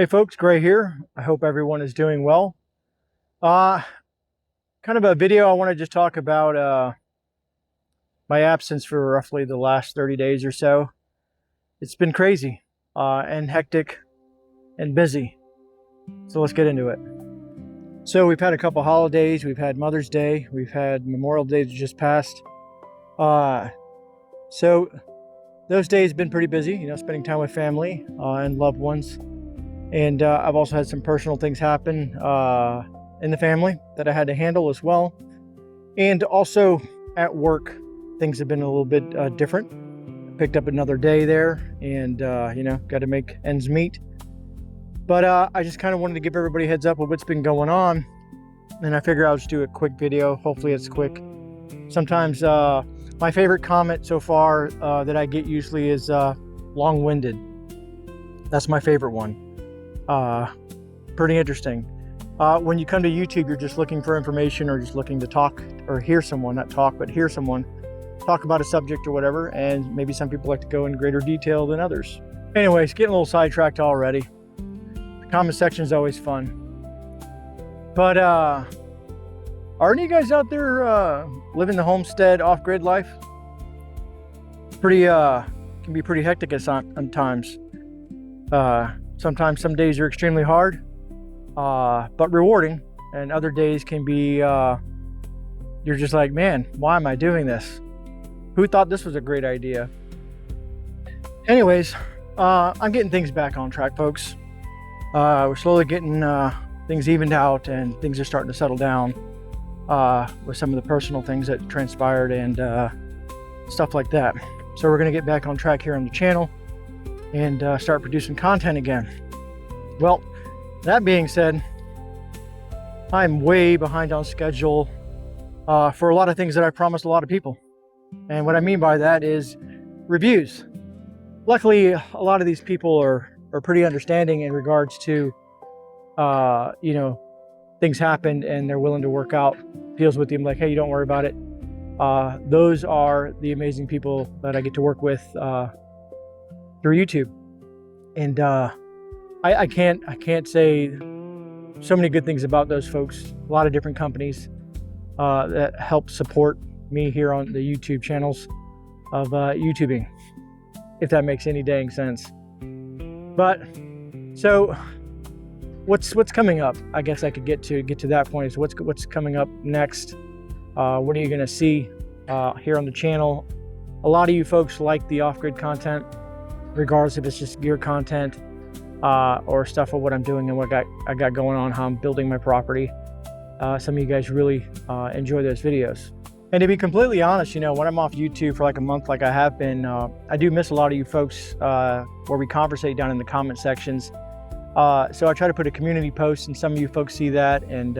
Hey folks, Gray here. I hope everyone is doing well. Uh, Kind of a video I want to just talk about my absence for roughly the last 30 days or so. It's been crazy and hectic and busy. So let's get into it. So we've had a couple holidays. We've had Mother's Day. We've had Memorial Day that just passed. So those days have been pretty busy, spending time with family and loved ones. And I've also had some personal things happen in the family that I had to handle as well. And also at work, things have been a little bit different. Picked up another day there and, got to make ends meet. But I just kind of wanted to give everybody a heads up of what's been going on. And I figure I'll just do a quick video. Hopefully it's quick. Sometimes my favorite comment so far that I get usually is long-winded. That's my favorite one. Pretty interesting. When you come to YouTube, you're just looking for information or just looking to talk or hear someone, not talk, but hear someone talk about a subject or whatever. And maybe some people like to go in greater detail than others. Anyways, getting a little sidetracked already. The comment section is always fun. But aren't you guys out there living the homestead off-grid life? Pretty can be pretty hectic at times. Sometimes some days are extremely hard, but rewarding, and other days can be you're just like, man, why am I doing this? Who thought this was a great idea? Anyways, I'm getting things back on track, folks. We're slowly getting things evened out, and things are starting to settle down with some of the personal things that transpired and stuff like that. So we're going to get back on track here on the channel and start producing content again. Well, that being said, I'm way behind on schedule for a lot of things that I promised a lot of people. And what I mean by that is reviews. Luckily, a lot of these people are pretty understanding in regards to, things happened and they're willing to work out deals with you. I'm like, hey, don't worry about it. Those are the amazing people that I get to work with through YouTube. And I can't say so many good things about those folks. A lot of different companies that help support me here on the YouTube channels of YouTubing, if that makes any dang sense. But so what's coming up? I guess I could get to that point. Is what's coming up next? What are you going to see here on the channel? A lot of you folks like the off-grid content, regardless if it's just gear content or stuff of what I'm doing and what I got going on, how I'm building my property. Some of you guys really enjoy those videos. And to be completely honest, when I'm off YouTube for like a month, like I have been, I do miss a lot of you folks where we conversate down in the comment sections. So I try to put a community post, and some of you folks see that and,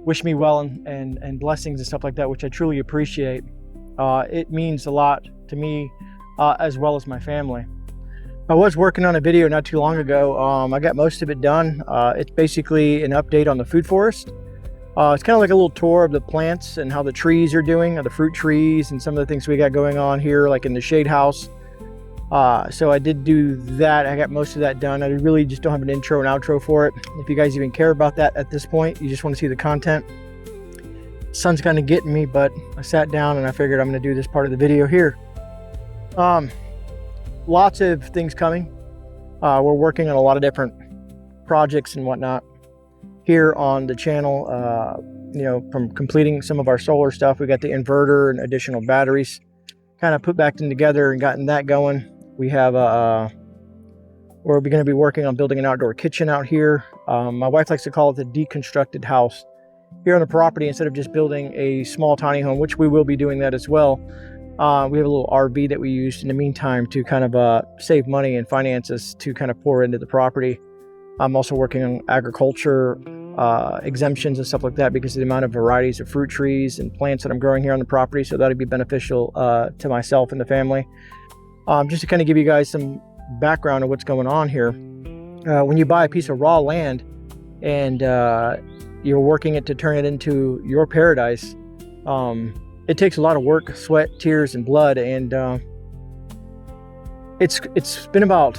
wish me well and blessings and stuff like that, which I truly appreciate. It means a lot to me as well as my family. I was working on a video not too long ago. I got most of it done. It's basically an update on the food forest. It's kind of like a little tour of the plants and how the trees are doing, the fruit trees and some of the things we got going on here, like in the shade house. So I did do that. I got most of that done. I really just don't have an intro and outro for it. If you guys even care about that at this point, you just want to see the content. Sun's kind of getting me, but I sat down and I figured I'm going to do this part of the video here. Lots of things coming. We're working on a lot of different projects and whatnot here on the channel. From completing some of our solar stuff, we got the inverter and additional batteries kind of put back together and gotten that going. We have we're going to be working on building an outdoor kitchen out here. My wife likes to call it the deconstructed house here on the property, instead of just building a small tiny home, which we will be doing that as well. We have a little RV that we used in the meantime to kind of save money and finances to kind of pour into the property. I'm also working on agriculture exemptions and stuff like that because of the amount of varieties of fruit trees and plants that I'm growing here on the property. So that'd be beneficial to myself and the family. Just to kind of give you guys some background of what's going on here. When you buy a piece of raw land and you're working it to turn it into your paradise, it takes a lot of work, sweat, tears, and blood. And it's been about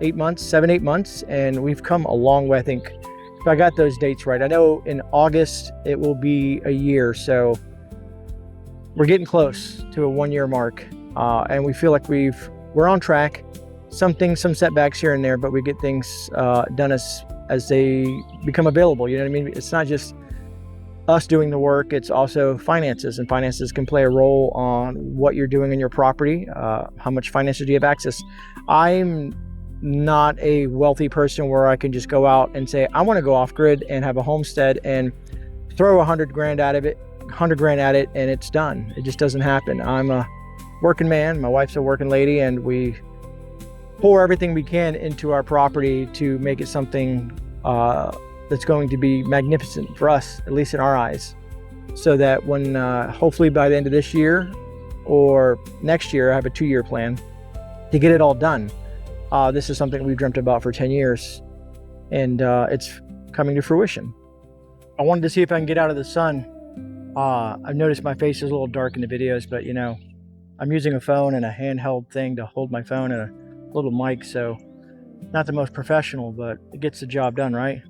8 months, 7-8 months, and we've come a long way. I think if I got those dates right, I know in August it will be a year, so we're getting close to a 1-year mark, and we feel like we're on track. Some setbacks here and there, but we get things done as they become available. You know what I mean? It's not just us doing the work, it's also finances, and finances can play a role on what you're doing in your property. How much finances do you have access? I'm not a wealthy person where I can just go out and say, I want to go off grid and have a homestead and throw $100,000 at it and it's done. It just doesn't happen. I'm a working man, my wife's a working lady, and we pour everything we can into our property to make it something that's going to be magnificent for us, at least in our eyes, so that when hopefully by the end of this year or next year, I have a 2-year plan to get it all done. This is something we've dreamt about for 10 years, and it's coming to fruition. I wanted to see if I can get out of the sun. I've noticed my face is a little dark in the videos, but you know, I'm using a phone and a handheld thing to hold my phone and a little mic, so not the most professional, but it gets the job done, right?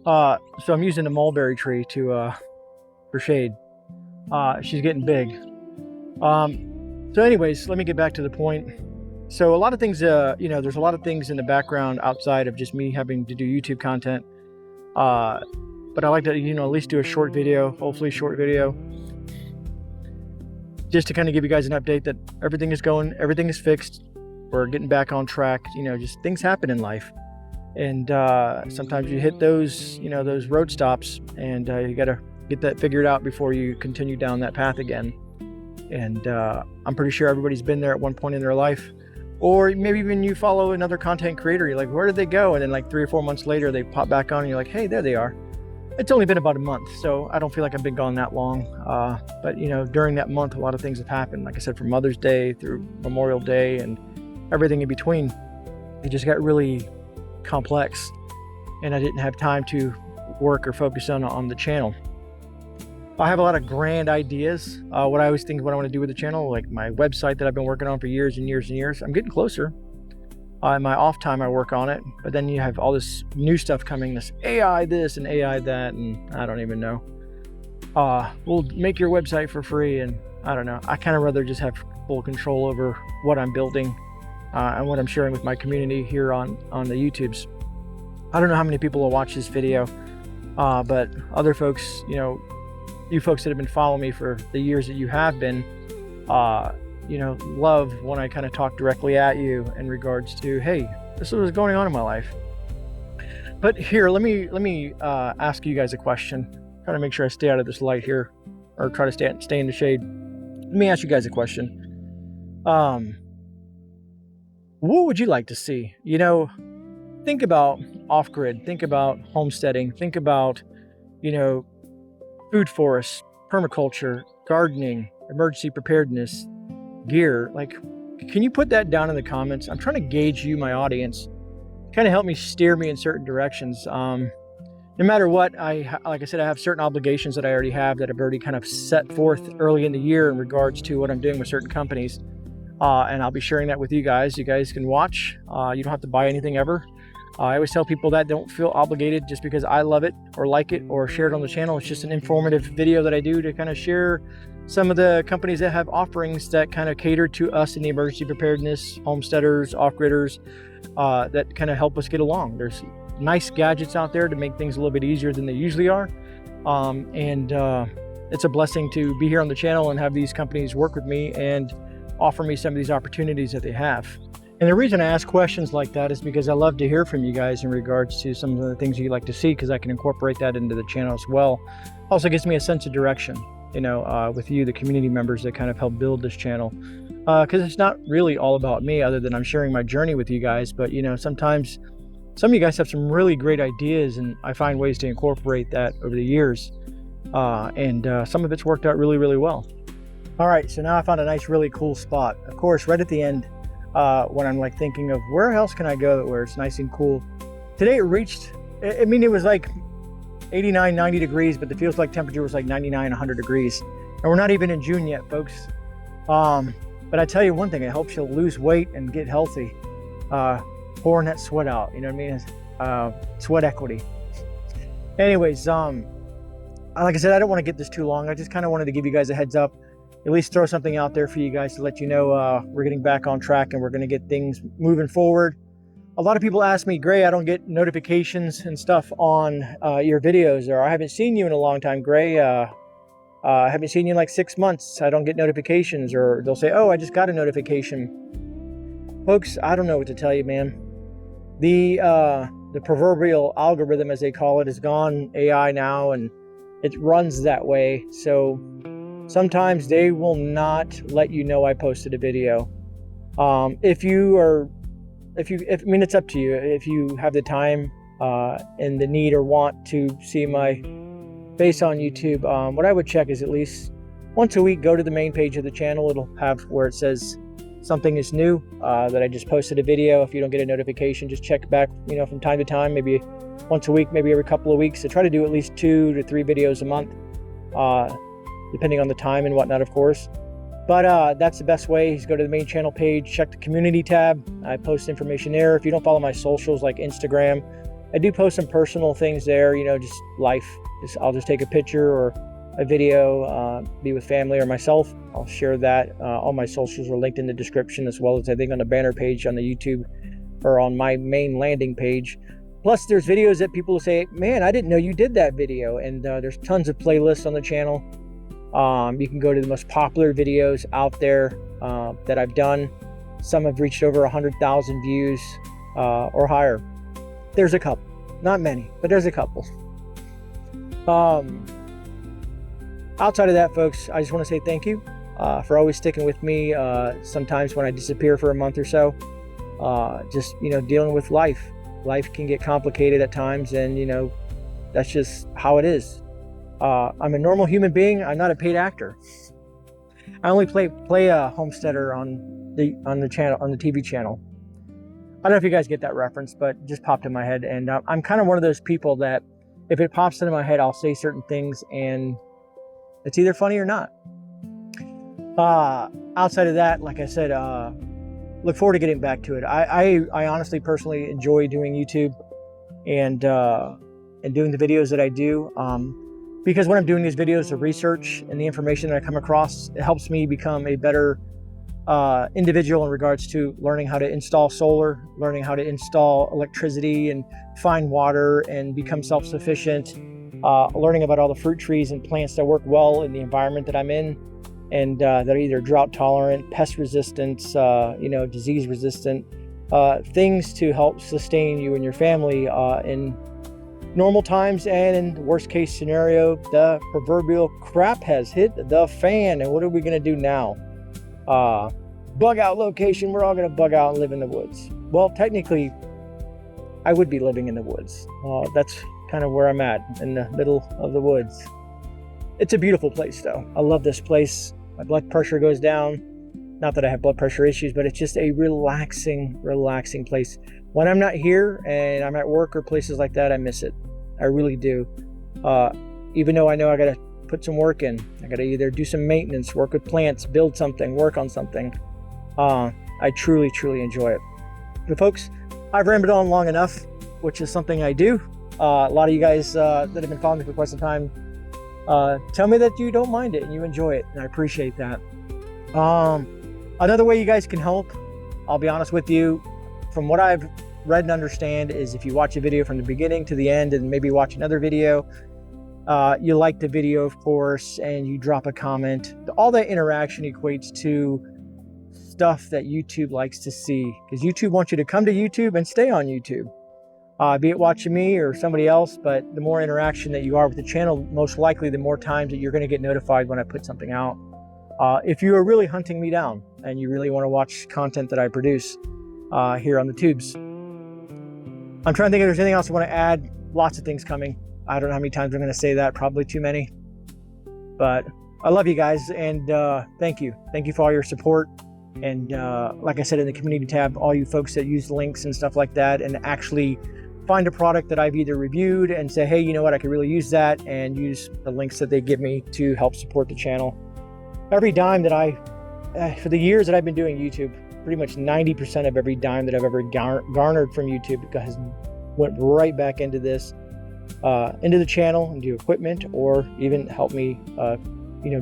So I'm using the mulberry tree for shade. She's getting big. So anyways, let me get back to the point. So a lot of things, you know, there's a lot of things in the background outside of just me having to do YouTube content. But I like to, you know, at least do a short video, hopefully short video, just to kind of give you guys an update that everything is fixed. We're getting back on track. You know, just things happen in life. And sometimes you hit those, you know, those road stops, and you got to get that figured out before you continue down that path again. And I'm pretty sure everybody's been there at one point in their life. Or maybe even you follow another content creator, you're like, where did they go? And then like 3 or 4 months later, they pop back on and you're like, hey, there they are. It's only been about a month, so I don't feel like I've been gone that long. But you know, during that month, a lot of things have happened. Like I said, from Mother's Day through Memorial Day and everything in between. It just got really complex, and I didn't have time to work or focus on the channel. I have a lot of grand ideas. What I always think what I want to do with the channel, like my website that I've been working on for years and years and years. I'm getting closer. In my off time, I work on it, but then you have all this new stuff coming, this AI this and AI that, and I don't even know. We'll make your website for free, and I don't know. I kind of rather just have full control over what I'm building and what I'm sharing with my community here on the YouTubes. I don't know how many people will watch this video, but other folks, you know, you folks that have been following me for the years that you have been, you know, love when I kind of talk directly at you in regards to, hey, this is what's going on in my life. But here, let me ask you guys a question. Try to make sure I stay out of this light here, or try to stay in the shade. Let me ask you guys a question. What would you like to see? You know, think about off-grid, think about homesteading, think about, you know, food forests, permaculture, gardening, emergency preparedness, gear. Like, can you put that down in the comments? I'm trying to gauge you, my audience, kind of help me steer me in certain directions. No matter what, like I said, I have certain obligations that I already have that I've already kind of set forth early in the year in regards to what I'm doing with certain companies. And I'll be sharing that with you guys. You guys can watch. You don't have to buy anything ever. I always tell people that don't feel obligated just because I love it or like it or share it on the channel. It's just an informative video that I do to kind of share some of the companies that have offerings that kind of cater to us in the emergency preparedness, homesteaders, off-gridders, that kind of help us get along. There's nice gadgets out there to make things a little bit easier than they usually are. It's a blessing to be here on the channel and have these companies work with me and offer me some of these opportunities that they have. And the reason I ask questions like that is because I love to hear from you guys in regards to some of the things you'd like to see, because I can incorporate that into the channel as well. Also gives me a sense of direction, you know, with you, the community members that kind of help build this channel. Because it's not really all about me, other than I'm sharing my journey with you guys. But, you know, sometimes some of you guys have some really great ideas, and I find ways to incorporate that over the years. Some of it's worked out really, really well. All right, so now I found a nice, really cool spot. Of course, right at the end, when I'm like thinking of where else can I go where it's nice and cool. Today it reached, I mean, it was like 89, 90 degrees, but the feels like temperature was like 99, 100 degrees. And we're not even in June yet, folks. But I tell you one thing, it helps you lose weight and get healthy. pouring that sweat out, you know what I mean? Sweat equity. Anyways, like I said, I don't want to get this too long. I just kind of wanted to give you guys a heads up, at least throw something out there for you guys to let you know we're getting back on track and we're going to get things moving forward. A lot of people ask me, Gray, I don't get notifications and stuff on your videos, or I haven't seen you in a long time, Gray. I haven't seen you in like 6 months. I don't get notifications. Or they'll say, oh, I just got a notification. Folks, I don't know what to tell you, man. The proverbial algorithm, as they call it, is gone AI now, and it runs that way. So sometimes they will not let you know I posted a video. I mean, it's up to you. If you have the time and the need or want to see my face on YouTube, what I would check is at least once a week, go to the main page of the channel. It'll have where it says something is new, that I just posted a video. If you don't get a notification, just check back, from time to time, maybe once a week, maybe every couple of weeks. So try to do at least 2 to 3 videos a month, depending on the time and whatnot, of course. But that's the best way, is go to the main channel page, check the community tab. I post information there. If you don't follow my socials like Instagram, I do post some personal things there, just life. I'll just take a picture or a video, be with family or myself. I'll share that. All my socials are linked in the description, as well as I think on the banner page on the YouTube or on my main landing page. Plus there's videos that people will say, man, I didn't know you did that video. And there's tons of playlists on the channel. You can go to the most popular videos out there that I've done. Some have reached over 100,000 views or higher. There's a couple, not many, but there's a couple. Outside of that, folks, I just want to say thank you for always sticking with me. Sometimes when I disappear for a month or so, just dealing with life. Life can get complicated at times, and that's just how it is. I'm a normal human being. I'm not a paid actor. I only play a homesteader on the channel, on the TV channel. I don't know if you guys get that reference, but it just popped in my head. And I'm kind of one of those people that if it pops into my head, I'll say certain things and it's either funny or not. Outside of that, like I said, look forward to getting back to it. I honestly, personally enjoy doing YouTube and doing the videos that I do. Because when I'm doing these videos, the research and the information that I come across, it helps me become a better individual in regards to learning how to install solar, learning how to install electricity and find water and become self-sufficient, learning about all the fruit trees and plants that work well in the environment that I'm in, and that are either drought tolerant, pest resistant, disease resistant, things to help sustain you and your family in normal times. And in the worst case scenario, the proverbial crap has hit the fan, and what are we going to do now? Bug out location, we're all going to bug out and live in the woods. Well, technically I would be living in the woods. That's kind of where I'm at, in the middle of the woods. It's a beautiful place though. I love this place. My blood pressure goes down. Not that I have blood pressure issues, but it's just a relaxing place. When I'm not here and I'm at work or places like that, I miss it. I really do. Even though I know I got to put some work in. I got to either do some maintenance, work with plants, build something, work on something. I truly enjoy it. But folks, I've rambled on long enough, which is something I do. A lot of you guys that have been following me for quite some time tell me that you don't mind it and you enjoy it, and I appreciate that. Another way you guys can help, I'll be honest with you, from what I've read and understand, is if you watch a video from the beginning to the end and maybe watch another video, you like the video, of course, and you drop a comment. All that interaction equates to stuff that YouTube likes to see, because YouTube wants you to come to YouTube and stay on YouTube, be it watching me or somebody else. But the more interaction that you are with the channel, most likely the more times that you're going to get notified when I put something out. If you are really hunting me down and you really want to watch content that I produce here on the tubes. I'm trying to think if there's anything else I want to add. Lots of things coming. I don't know how many times I'm going to say that, probably too many. But I love you guys, and thank you. Thank you for all your support. And like I said, in the community tab, all you folks that use links and stuff like that and actually find a product that I've either reviewed and say, hey, you know what, I could really use that, and use the links that they give me to help support the channel. Every dime that for the years that I've been doing YouTube, pretty much 90% of every dime that I've ever garnered from YouTube has went right back into this, into the channel, into equipment, or even helped me,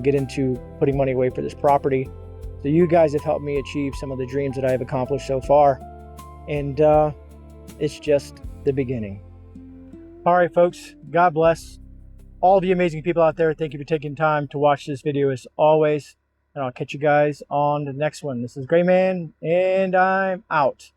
get into putting money away for this property. So you guys have helped me achieve some of the dreams that I have accomplished so far. And it's just the beginning. All right, folks, God bless all the amazing people out there. Thank you for taking time to watch this video as always. And I'll catch you guys on the next one. This is Gray Man, and I'm out.